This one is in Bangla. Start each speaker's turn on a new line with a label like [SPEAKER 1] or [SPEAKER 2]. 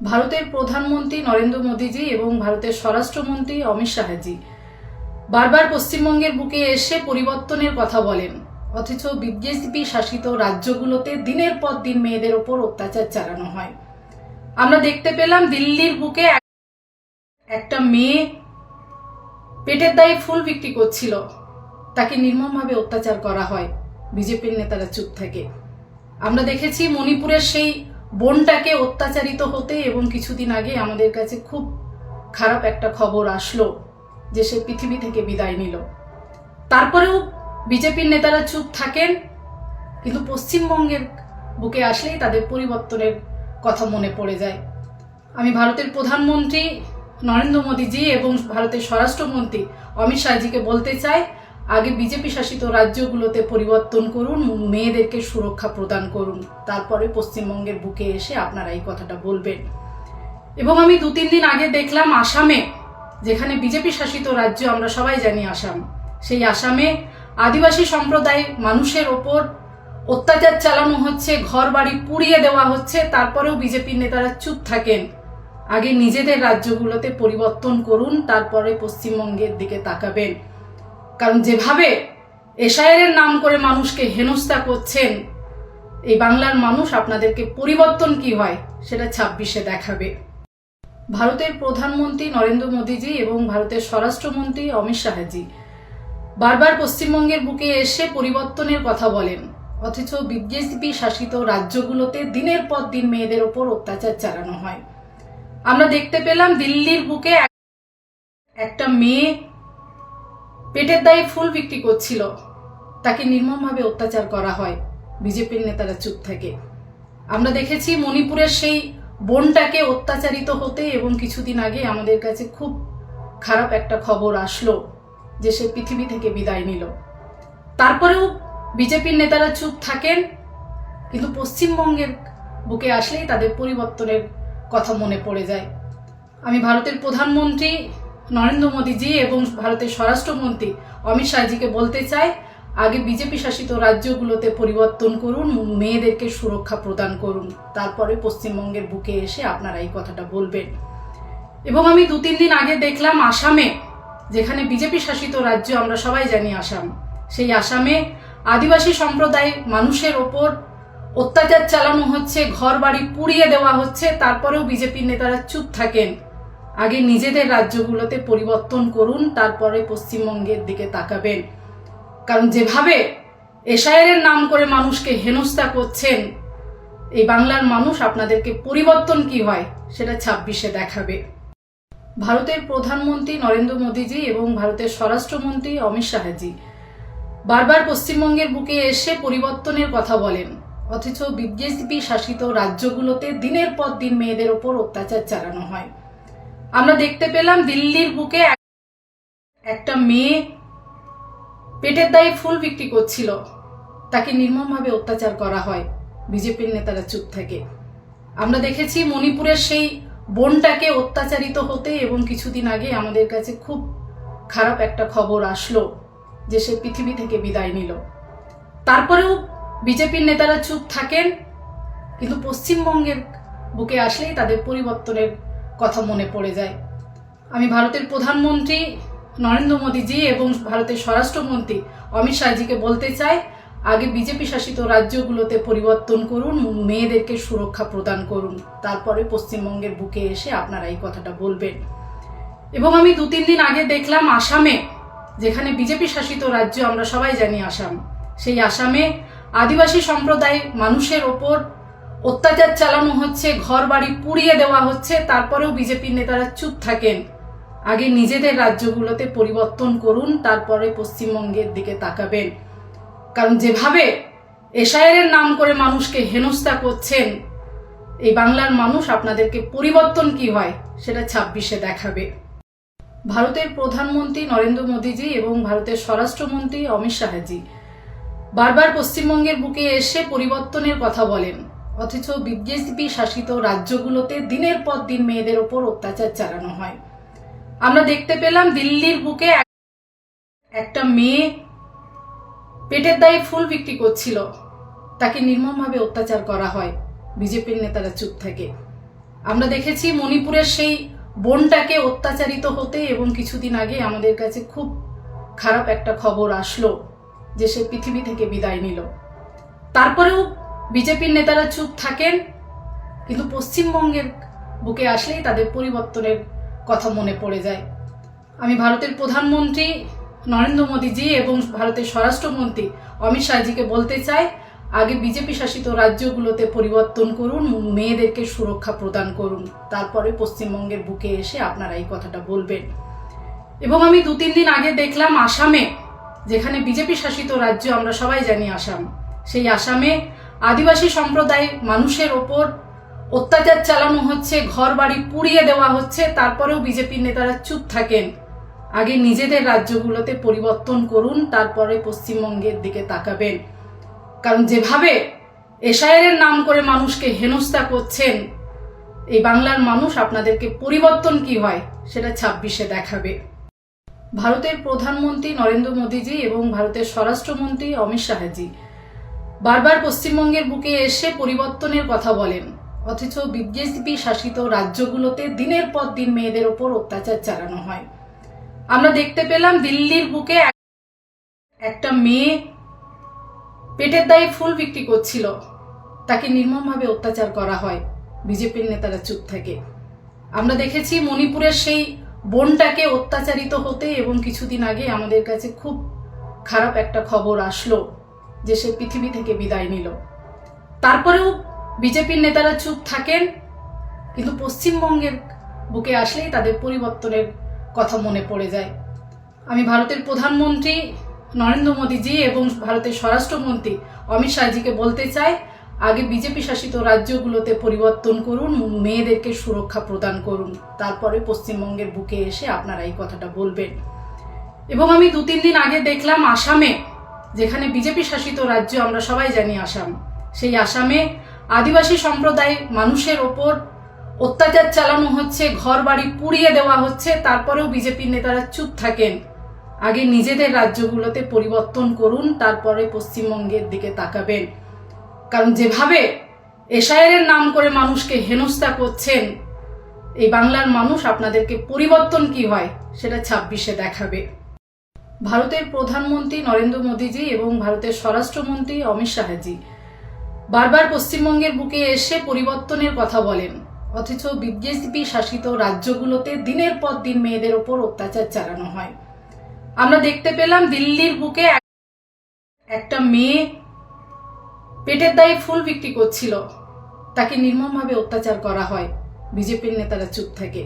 [SPEAKER 1] ভারতের প্রধানমন্ত্রী নরেন্দ্র মোদীজি এবং ভারতের স্বরাষ্ট্রমন্ত্রী অমিত শাহজি বারবার পশ্চিমবঙ্গের বুকে এসে পরিবর্তনের কথা বলেন, অথচ বিজেপি শাসিত রাজ্যগুলোতে দিনের পর দিন মেয়েদের ওপর অত্যাচার চালানো হয়। আমরা দেখতে পেলাম দিল্লির বুকে একটা মেয়ে পেটের দায়ে ফুল বিক্রি করছিল, তাকে নির্মমভাবে অত্যাচার করা হয়, বিজেপির নেতারা চুপ থাকে। আমরা দেখেছি মণিপুরের সেই বোনটাকে অত্যাচারিত হতে এবং কিছুদিন আগে আমাদের কাছে খুব খারাপ একটা খবর আসলো যে সে পৃথিবী থেকে বিদায় নিল। তারপরেও বিজেপির নেতারা চুপ থাকেন, কিন্তু পশ্চিমবঙ্গের বুকে আসলেই তাদের পরিবর্তনের কথা মনে পড়ে যায়। আমি ভারতের প্রধানমন্ত্রী নরেন্দ্র মোদীজি এবং ভারতের স্বরাষ্ট্রমন্ত্রী অমিত শাহজিকে বলতে চাই, আগে বিজেপি শাসিত রাজ্যগুলোতে পরিবর্তন করুন, মেয়েদেরকে সুরক্ষা প্রদান করুন, তারপরে পশ্চিমবঙ্গের বুকে এসে আপনারা এই কথাটা বলবেন। এবং আমি 2-3 দিন আগে দেখলাম আসামে, যেখানে বিজেপি শাসিত রাজ্য আমরা সবাই জানি আসাম, সেই আসামে আদিবাসী সম্প্রদায় মানুষের ওপর অত্যাচার চালানো হচ্ছে, ঘর বাড়ি পুড়িয়ে দেওয়া হচ্ছে, তারপরেও বিজেপির নেতারা চুপ থাকেন। আগে নিজেদের রাজ্যগুলোতে পরিবর্তন করুন, তারপরে পশ্চিমবঙ্গের দিকে তাকাবেন। কারণ যেভাবে এসআইআর নাম করে মানুষকে হেনস্থা করছেন, এই বাংলার মানুষ আপনাদেরকে পরিবর্তন কি হয় সেটা 26-এ দেখাবে। ভারতের প্রধানমন্ত্রী নরেন্দ্র মোদীজি এবং ভারতের স্বরাষ্ট্রমন্ত্রী অমিত শাহজি বারবার পশ্চিমবঙ্গের বুকে এসে পরিবর্তনের কথা বলেন, অথচ বিজেপি শাসিত রাজ্যগুলোতে দিনের পর দিন মেয়েদের ওপর অত্যাচার চালানো হয়। আমরা দেখতে পেলাম দিল্লির বুকে একটা মেয়ে পেটের দায়ে ফুল বিক্রি করছিল, তাকে নির্মমভাবে অত্যাচার করা হয়, বিজেপির নেতারা চুপ থাকে। আমরা দেখেছি মণিপুরের সেই বোনটাকে অত্যাচারিত হতে এবং কিছুদিন আগে আমাদের কাছে খুব খারাপ একটা খবর আসলো যে সে পৃথিবী থেকে বিদায় নিল। তারপরেও বিজেপির নেতারা চুপ থাকেন, কিন্তু পশ্চিমবঙ্গের বুকে আসলেই তাদের পরিবর্তনের কথা মনে পড়ে যায়। আমি ভারতের প্রধানমন্ত্রী নরেন্দ্র মোদীজি এবং ভারতের স্বরাষ্ট্রমন্ত্রী অমিত শাহজিকে বলতে চাই, আগে বিজেপি শাসিত রাজ্যগুলোতে পরিবর্তন করুন, মেয়েদেরকে সুরক্ষা প্রদান করুন, তারপরে পশ্চিমবঙ্গের বুকে এসে আপনারা এই কথাটা বলবেন। এবং আমি 2-3 দিন আগে দেখলাম আসামে, যেখানে বিজেপি শাসিত রাজ্য আমরা সবাই জানি আসাম, সেই আসামে আদিবাসী সম্প্রদায় মানুষের ওপর অত্যাচার চালানো হচ্ছে, ঘর বাড়ি পুড়িয়ে দেওয়া হচ্ছে, তারপরেও বিজেপির নেতারা চুপ থাকেন। আগে নিজেদের রাজ্যগুলোতে পরিবর্তন করুন, তারপরে পশ্চিমবঙ্গের দিকে তাকাবেন। কারণ যেভাবে এসআইআর নাম করে মানুষকে হেনস্থা করছেন, এই বাংলার মানুষ আপনাদেরকে পরিবর্তন কি হয় সেটা 26-এ দেখাবে। ভারতের প্রধানমন্ত্রী নরেন্দ্র মোদীজি এবং ভারতের স্বরাষ্ট্রমন্ত্রী অমিত শাহজি বারবার পশ্চিমবঙ্গের বুকে এসে পরিবর্তনের কথা বলেন, অথচ বিজেপি শাসিত রাজ্যগুলোতে দিনের পর দিন মেয়েদের ওপর অত্যাচার চালানো হয়। আমরা দেখতে পেলাম দিল্লির বুকে একটা মেয়ে পেটের দায়ে ফুল বিক্রি করছিল, তাকে নির্মমভাবে অত্যাচার করা হয়, বিজেপির নেতারা চুপ থাকে। আমরা দেখেছি মণিপুরের সেই বোনটাকে অত্যাচারিত হতে এবং কিছুদিন আগে আমাদের কাছে খুব খারাপ একটা খবর আসলো যে সে পৃথিবী থেকে বিদায় নিল। তারপরেও বিজেপির নেতারা চুপ থাকেন, কিন্তু পশ্চিমবঙ্গের বুকে আসলেই তাদের পরিবর্তনের কথা মনে পড়ে যায়। আমি ভারতের প্রধানমন্ত্রী নরেন্দ্র মোদীজি এবং ভারতের স্বরাষ্ট্রমন্ত্রী অমিত শাহজিকে বলতে চাই, আগে বিজেপি শাসিত রাজ্যগুলোতে পরিবর্তন করুন, মেয়েদেরকে সুরক্ষা প্রদান করুন, তারপরে পশ্চিমবঙ্গের বুকে এসে আপনারা এই কথাটা বলবেন। এবং আমি 2-3 দিন আগে দেখলাম আসামে, যেখানে বিজেপি শাসিত রাজ্য আমরা সবাই জানি আসাম, সেই আসামে আদিবাসী সম্প্রদায় মানুষের ওপর অত্যাচার চালানো হচ্ছে, ঘর বাড়ি পুড়িয়ে দেওয়া হচ্ছে, তারপরেও বিজেপির নেতারা চুপ থাকেন। আগে নিজেদের রাজ্যগুলোতে পরিবর্তন করুন, তারপরে পশ্চিমবঙ্গের দিকে তাকাবেন। কারণ যেভাবে এসআইআর নাম করে মানুষকে হেনস্থা করছেন, এই বাংলার মানুষ আপনাদেরকে পরিবর্তন কি হয় সেটা 26-এ দেখাবে। ভারতের প্রধানমন্ত্রী নরেন্দ্র মোদীজি এবং ভারতের স্বরাষ্ট্রমন্ত্রী অমিত শাহজি বারবার পশ্চিমবঙ্গের বুকে এসে পরিবর্তনের কথা বলেন, অথচ বিজেপি শাসিত রাজ্যগুলোতে দিনের পর দিন মেয়েদের ওপর অত্যাচার চালানো হয়। আমরা দেখতে পেলাম দিল্লির বুকে একটা মেয়ে পেটের দায়ে ফুল বিক্রি করছিল, তাকে নির্মমভাবে অত্যাচার করা হয়, বিজেপির নেতারা চুপ থাকে। আমরা দেখেছি মণিপুরের সেই বোনটাকে অত্যাচারিত হতে এবং কিছুদিন আগে আমাদের কাছে খুব খারাপ একটা খবর আসলো যে সে পৃথিবী থেকে বিদায় নিল। তারপরেও বিজেপির নেতারা চুপ থাকেন, কিন্তু পশ্চিমবঙ্গের বুকে আসলেই তাদের পরিবর্তনের কথা মনে পড়ে যায়। আমি ভারতের প্রধানমন্ত্রী নরেন্দ্র মোদীজি এবং ভারতের স্বরাষ্ট্রমন্ত্রী অমিত শাহজিকে বলতে চাই, আগে বিজেপি শাসিত রাজ্যগুলোতে পরিবর্তন করুন, মেয়েদেরকে সুরক্ষা প্রদান করুন, তারপরে পশ্চিমবঙ্গের বুকে এসে আপনারা এই কথাটা বলবেন। এবং আমি 2-3 দিন আগে দেখলাম আসামে, যেখানে বিজেপি শাসিত রাজ্য আমরা সবাই জানি আসাম, সেই আসামে আদিবাসী সম্প্রদায় মানুষের ওপর অত্যাচার চালানো হচ্ছে, ঘর বাড়ি পুড়িয়ে দেওয়া হচ্ছে, তারপরেও বিজেপির নেতারা চুপ থাকেন। আগে নিজেদের রাজ্যগুলোতে পরিবর্তন করুন, তারপরে পশ্চিমবঙ্গের দিকে তাকাবেন। কারণ যেভাবে এসআইআর নাম করে মানুষকে হেনস্থা করছেন, এই বাংলার মানুষ আপনাদেরকে পরিবর্তন কি হয় সেটা 26-এ দেখাবে। ভারতের প্রধানমন্ত্রী নরেন্দ্র মোদীজি এবং ভারতের স্বরাষ্ট্রমন্ত্রী অমিত শাহজি বারবার পশ্চিমবঙ্গের বুকে এসে পরিবর্তনের কথা বলেন, অথচ বিজেপি শাসিত রাজ্যগুলোতে দিনের পর দিন মেয়েদের ওপর অত্যাচার চালানো হয়। আমরা দেখতে পেলাম দিল্লির বুকে একটা মেয়ে পেটের দায়ে ফুল বিক্রি করছিল, তাকে নির্মমভাবে অত্যাচার করা হয়, বিজেপির নেতারা চুপ থাকে। আমরা দেখেছি মণিপুরের সেই বোনটাকে অত্যাচারিত হতে এবং কিছুদিন আগে আমাদের কাছে খুব খারাপ একটা খবর আসলো যে সে পৃথিবী থেকে বিদায় নিল। তারপরেও বিজেপির নেতারা চুপ থাকেন, কিন্তু পশ্চিমবঙ্গের বুকে আসলেই তাদের পরিবর্তনের কথা মনে পড়ে যায়। আমি ভারতের প্রধানমন্ত্রী নরেন্দ্র মোদীজি এবং ভারতের স্বরাষ্ট্রমন্ত্রী অমিত শাহজিকে বলতে চাই, আগে বিজেপি শাসিত রাজ্যগুলোতে পরিবর্তন করুন, মেয়েদেরকে সুরক্ষা প্রদান করুন, তারপরে পশ্চিমবঙ্গের বুকে এসে আপনারা এই কথাটা বলবেন। এবং আমি 2-3 দিন আগে দেখলাম আসামে, যেখানে বিজেপি শাসিত রাজ্য আমরা সবাই জানি আসাম, সেই আসামে আদিবাসী সম্প্রদায় মানুষের ওপর অত্যাচার চালানো হচ্ছে, ঘর বাড়ি পুড়িয়ে দেওয়া হচ্ছে, তারপরেও বিজেপির নেতারা চুপ থাকেন। আগে নিজেদের রাজ্যগুলোতে পরিবর্তন করুন, তারপরে পশ্চিমবঙ্গের দিকে তাকাবেন। কারণ যেভাবে এসআইআর নাম করে মানুষকে হেনস্থা করছেন, এই বাংলার মানুষ আপনাদেরকে পরিবর্তন কি হয় সেটা 26-এ দেখাবে। ভারতের প্রধানমন্ত্রী নরেন্দ্র মোদীজি এবং ভারতের স্বরাষ্ট্রমন্ত্রী অমিত শাহজি বারবার পশ্চিমবঙ্গের বুকে এসে পরিবর্তনের কথা বলেন, অথচ বিজেপি শাসিত রাজ্যগুলোতে দিনের পর দিন মেয়েদের ওপর অত্যাচার চালানো হয়। আমরা দেখতে পেলাম দিল্লির বুকে একটা মেয়ে পেটের দায়ে ফুল বিক্রি করছিল, তাকে নির্মমভাবে অত্যাচার করা হয়, বিজেপির নেতারা চুপ থাকে।